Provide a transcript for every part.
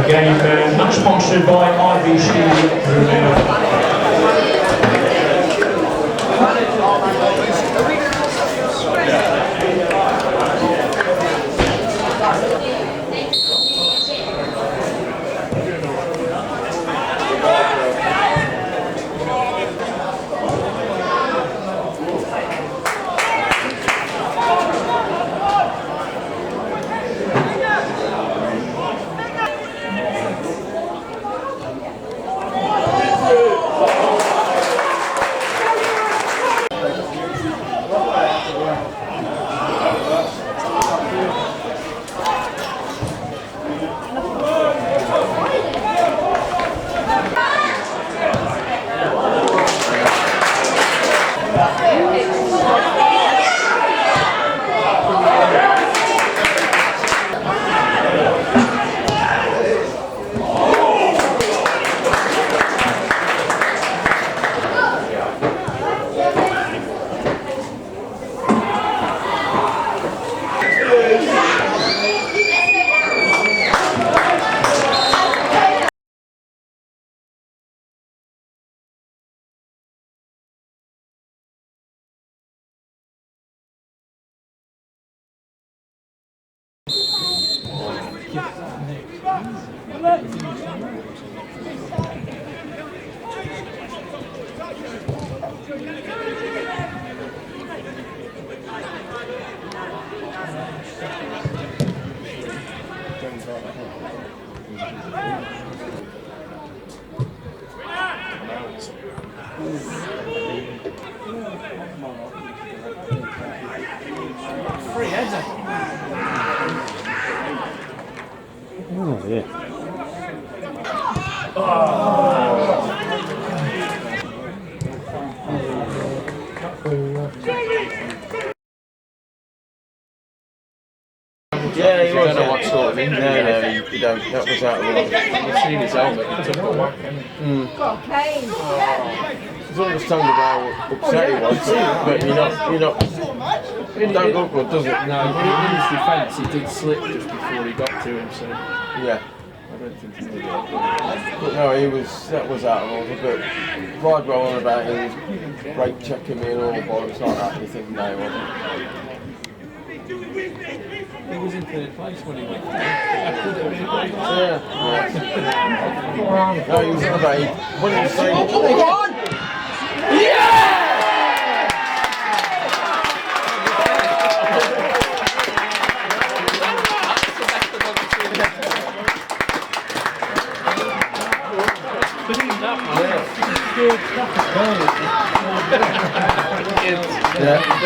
Game much sponsored by IBC. Free header. Oh, yeah. Yeah, he You was. don't know what sort of injury. No, you don't. That was out of the way. You've seen his helmet, he took a whack. It's understandable how upset he was, but you're not. It don't look good, does it? No, in his defence, he did slip just before he got to him, so Yeah. I don't think he did that. But no, that was out of order, but Bridewell on about his brake checking me and all bollocks like that, you think, no, he wasn't. He was in third place when he went. Yeah. No, he was on about it. When he was saying, come on! Yeah! Yeah.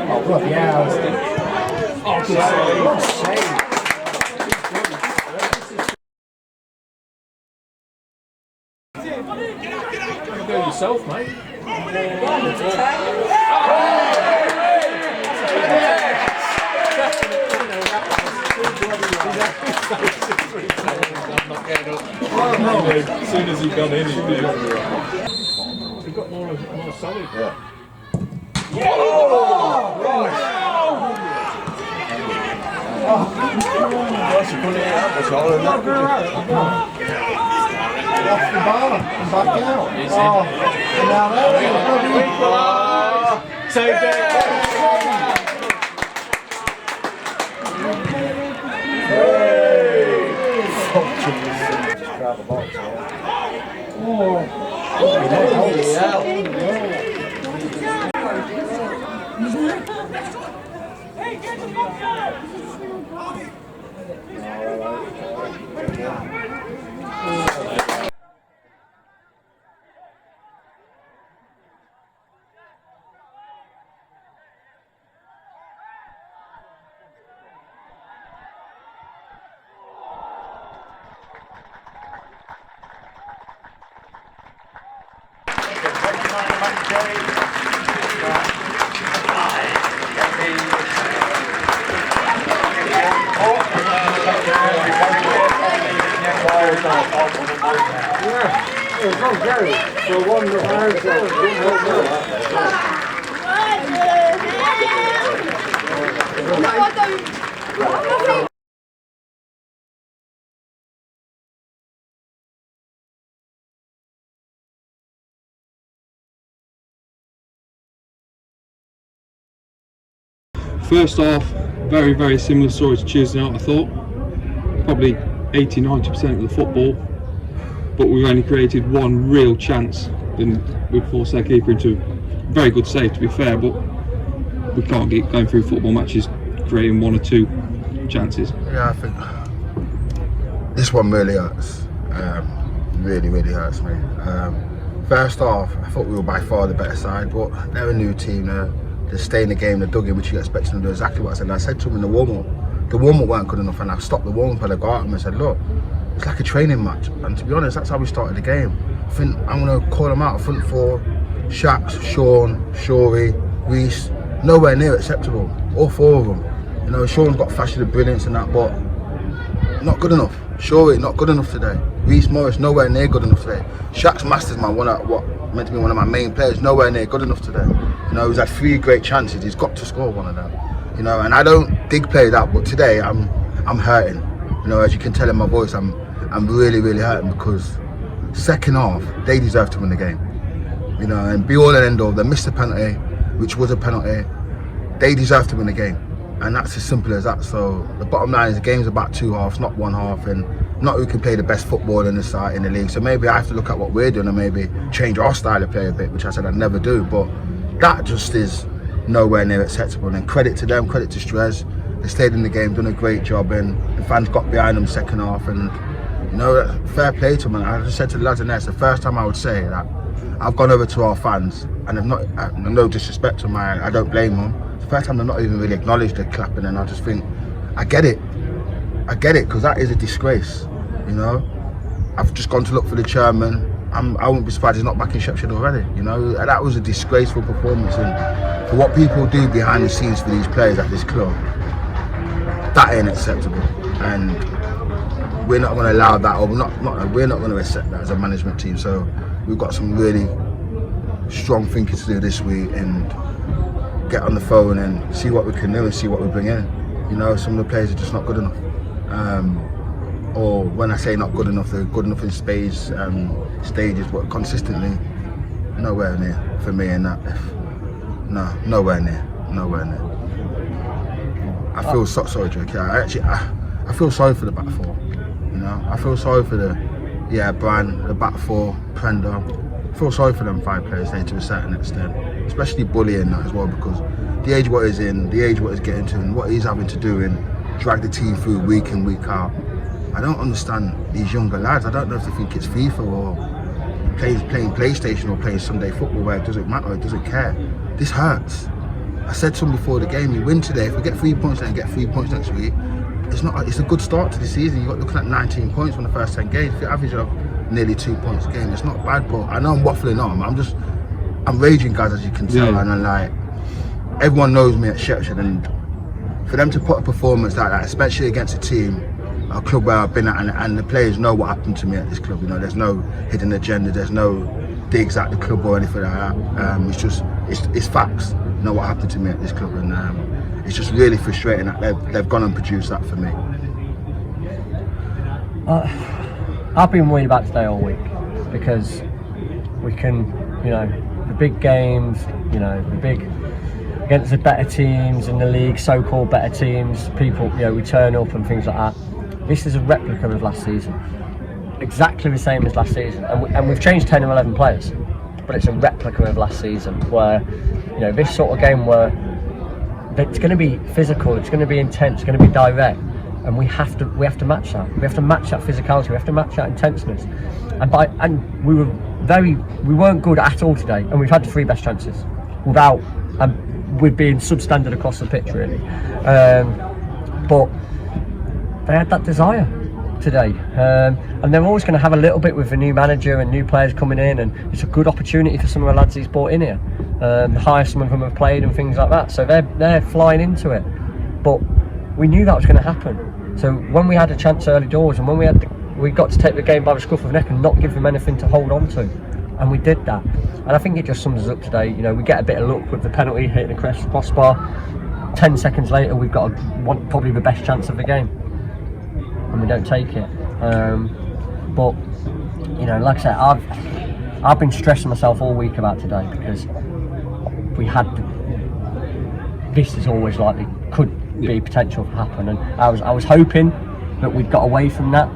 Oh, bloody hell. Oh, good save. Go yourself, mate. As soon as he got in, he knew. He got more solid. Yeah. Off the bar and back out. And now there. Saved it. Grab a box, First half, very, very similar story to Tuesday night, I thought. Probably 80-90% of the football, but we've only created one real chance, and we've forced our keeper into a very good save, to be fair, but we can't get going through football matches creating one or two chances. Yeah, I think this one really hurts. Really hurts me. First half, I thought we were by far the better side, but they're a new team. They stay in the game, they're dug in, which you expect them to do exactly what I said. And I said to them in the warm-up, the warm-up weren't good enough, and I stopped the warm-up and I got at them and said, look, it's like a training match. And to be honest, that's how we started the game. I think I'm going to call them out. Front four, Shaps, Sean, Shorey, Reese, nowhere near acceptable. All four of them. You know, Sean's got flashes of brilliance and that, but not good enough. Shorey, not good enough today. Reese Morris, nowhere near good enough today. Shaps Masters, man, what meant to be one of my main players, nowhere near good enough today. You know, he's had 3 great chances. He's got to score one of them. You know, and I don't dig play that, but today I'm hurting. You know, as you can tell in my voice, I'm really hurting, because second half they deserve to win the game. You know, and be all and end all. They missed the penalty, which was a penalty. They deserve to win the game, and that's as simple as that. So the bottom line is the game's about 2 halves, not 1 half, and not who can play the best football in the side in the league. So maybe I have to look at what we're doing and maybe change our style of play a bit, which I said I'd never do. But that just is nowhere near acceptable. And credit to them, credit to Strez. They stayed in the game, done a great job, and the fans got behind them second half. And you know, fair play to them. And I just said to the lads in there, it's the first time I would say that I've gone over to our fans, and I've not, no disrespect to them, I don't blame them. It's the first time they've not even really acknowledged the clapping, and I just think, I get it, because that is a disgrace. You know, I've just gone to look for the chairman. I wouldn't be surprised he's not back in Shepshed already. You know, that was a disgraceful performance, and for what people do behind the scenes for these players at this club, that ain't acceptable. And we're not going to allow that, or we're not going to accept that as a management team. So we've got some really strong thinking to do this week, and get on the phone and see what we can do and see what we bring in. You know, some of the players are just not good enough. Or when I say not good enough, they're good enough in stages, but consistently nowhere near for me. And that, no, nowhere near. I feel sorry, Jake. I feel sorry for the back four. You know, I feel sorry for Bran, the back four, Prender. I feel sorry for them 5 players there to a certain extent, especially bullying that as well, because the age what he's in, the age what he's getting to, and what he's having to do and drag the team through week in, week out. I don't understand these younger lads. I don't know if they think it's FIFA or playing PlayStation or playing Sunday football where it doesn't matter, it doesn't care. This hurts. I said to them before the game, you win today, if we get 3 points and get 3 points next week, it's a good start to the season. You're looking at 19 points from the first 10 games. If you average of nearly 2 points a game, it's not bad, but I know I'm waffling on. I'm raging, guys, as you can tell, and I'm like, everyone knows me at Shepshed, and for them to put a performance like that, especially against a team, a club where I've been at, and the players know what happened to me at this club. You know, there's no hidden agenda, there's no digs at the club or anything like that. It's just, it's facts. You know what happened to me at this club, and it's just really frustrating that they've gone and produced that for me. I've been worried about today all week because we can, you know, the big games, you know, the big against the better teams in the league, so-called better teams, people, you know, we turn up and things like that. This is a replica of last season, exactly the same as last season, and we've changed 10 or 11 players, but it's a replica of last season where, you know, this sort of game where it's going to be physical, it's going to be intense, it's going to be direct, and we have to match that. We have to match that physicality. We have to match that intenseness. And we weren't good at all today, and we've had the 3 best chances without with being substandard across the pitch really. But they had that desire today, and they're always going to have a little bit with the new manager and new players coming in, and it's a good opportunity for some of the lads he's brought in here. The highest some of them have played and things like that, so they're flying into it. But we knew that was going to happen. So when we had a chance early doors, and when we got to take the game by the scruff of the neck and not give them anything to hold on to, and we did that. And I think it just sums us up today. You know, we get a bit of luck with the penalty hitting the crossbar. 10 seconds later, we've got probably the best chance of the game, and we don't take it. But you know, like I said, I've been stressing myself all week about today because we had this is always likely could be potential to happen, and I was hoping that we'd got away from that,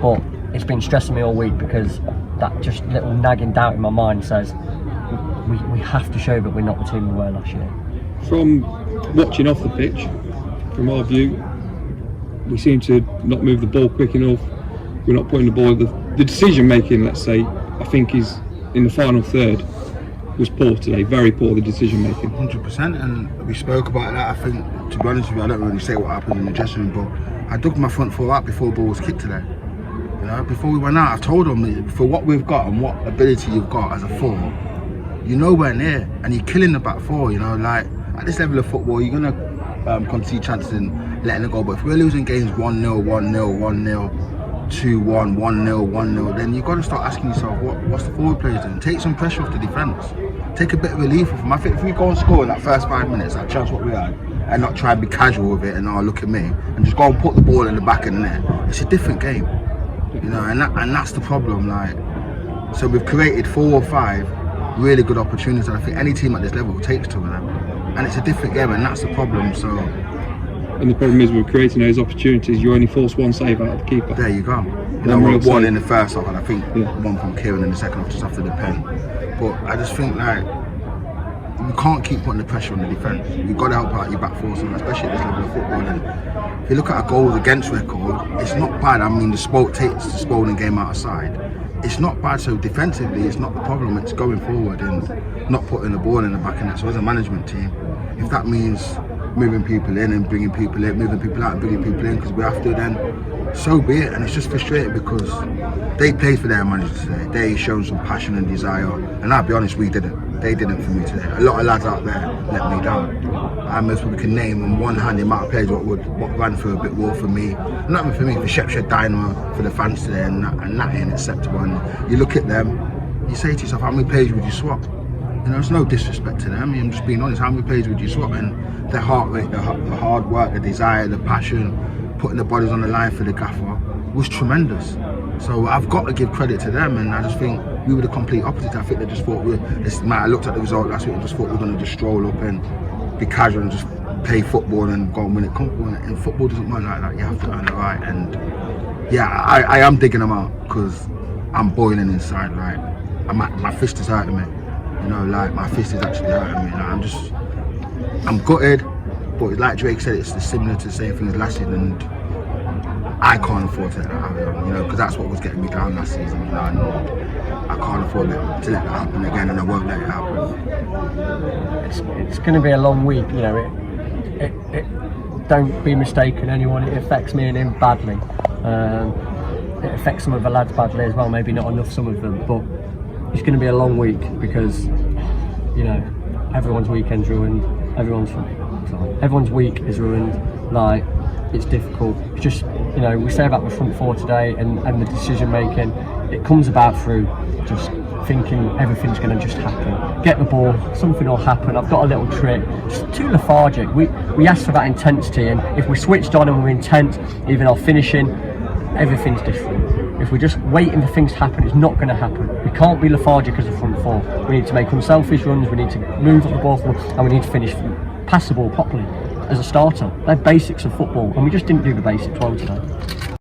but it's been stressing me all week because that just little nagging doubt in my mind says we have to show that we're not the team we were last year. From watching off the pitch, from our view, we seem to not move the ball quick enough. We're not putting the ball. The decision making, let's say, I think is in the final third was poor today. Very poor, the decision making. 100%, and we spoke about that. I think, to be honest with you, I don't really say what happened in the dressing room, but I dug my front foot out before the ball was kicked today. You know, before we went out, I told them for what we've got and what ability you've got as a 4, you're nowhere near, and you're killing the back 4. You know, like at this level of football, you're gonna concede chances and letting it go. But if we're losing games 1-0, 1-0, 1-0. 2-1, 1-0, 1-0, then you've got to start asking yourself, what's the forward players doing? Take some pressure off the defence. Take a bit of relief off them. I think if we go and score in that first 5 minutes, that chance what we had, and not try and be casual with it and look at me, and just go and put the ball in the back of the net, it's a different game. You know, and that's the problem. Like, so we've created 4 or 5 really good opportunities, and I think any team at this level takes 2 of them. And it's a different game, and that's the problem. So. And the problem is, we're creating those opportunities. You only force 1 save out of the keeper. There you go. You know, one in the first half, and I think one from Kieran in the second half just after the pen. But I just think like we can't keep putting the pressure on the defence. You've got to help out your back 4, especially at this level of football. And if you look at our goals against record, it's not bad. I mean, the Sport takes the Spalding game outside. It's not bad. So defensively, it's not the problem. It's going forward and not putting the ball in the back of net. So as a management team, if that means moving people in and bringing people in, moving people out and bringing people in because we have to, then so be it. And it's just frustrating because they played for their manager today. They showed some passion and desire, and I'll be honest, we didn't. They didn't for me today. A lot of lads out there let me down. I most probably can name on one hand the amount of players what ran through a bit more for me. Not even for me, for Shepshed Dynamo, for the fans today, and that ain't acceptable. And you look at them, you say to yourself, how many players would you swap? You know, it's no disrespect to them. I'm just being honest. How many players would you swap? And their heart rate, the hard work, the desire, the passion, putting the bodies on the line for the gaffer was tremendous. So I've got to give credit to them, and I just think we were the complete opposite. I think they just thought I looked at the result last week and just thought we were going to just stroll up and be casual and just play football and go and win it comfortable. And football doesn't work like that. You have to earn the right. And yeah, I am digging them out because I'm boiling inside. Like my fist is hurting me. You know, like my fist is actually hurting me. Like, I'm gutted, but like Drake said, it's similar to the same thing as last season, and I can't afford to let that happen, you know, because that's what was getting me down last season. You know, and I can't afford to let that happen again, and I won't let it happen. It's going to be a long week, you know. It don't be mistaken, anyone. It affects me and him badly. It affects some of the lads badly as well. Maybe not enough, some of them, but it's going to be a long week because, you know, everyone's weekend's ruined. everyone's week is ruined. Like, it's difficult. It's just, you know, we say about the front four today and the decision making. It comes about through just thinking everything's going to just happen. Get the ball, something will happen. I've got a little trick. Just too lethargic. We asked for that intensity, and if we switched on and we're intense, even our finishing, everything's different. If we're just waiting for things to happen, it's not going to happen. We can't be lethargic as a front four. We need to make unselfish runs. We need to move up the ball, and we need to finish, pass the ball properly as a starter. They're basics of football, and we just didn't do the basics well today.